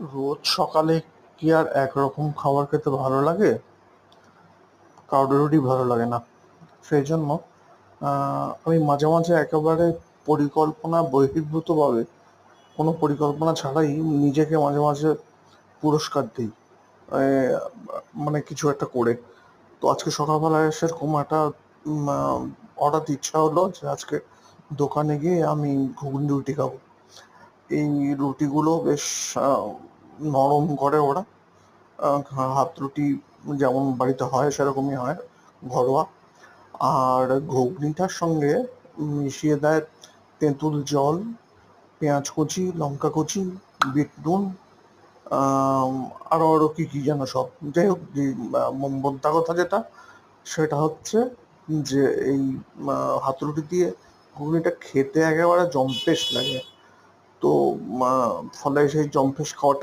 রোজ সকালে কি আর একরকম খাবার খেতে ভালো লাগে? কারোরই ভালো লাগে না। সেই জন্য আমি মাঝে মাঝে একেবারে পরিকল্পনা বহির্ভূতভাবে, কোনো পরিকল্পনা ছাড়াই নিজেকে মাঝে মাঝে পুরস্কার দিই। আহ, মানে কিছু একটা করে। তো আজকে সকালবেলায় সেরকম একটা হঠাৎ ইচ্ছা হলো যে আজকে দোকানে গিয়ে আমি ঘুগনি রুটি খাবো। এই রুটিগুলো বেশ আহ, নরম করে ওরা। হাত রুটি যেমন বাড়িতে হয় সেরকমই হয়, ঘরোয়া। আর ঘুগনিটার সঙ্গে মিশিয়ে দেয় তেঁতুল জল, পেঁয়াজ কুচি, লঙ্কা কুচি, বিট নুন, আম, আরো আরো কি কি যেন সব। যাই হোক, যে মোদ্দা কথা যেটা, সেটা হচ্ছে যে এই হাতুড়ি দিয়ে ঘুগনিটা খেতে একেবারে জম্পেশ লাগে। তো ফলে সেই জম্পেশ খাওয়াটা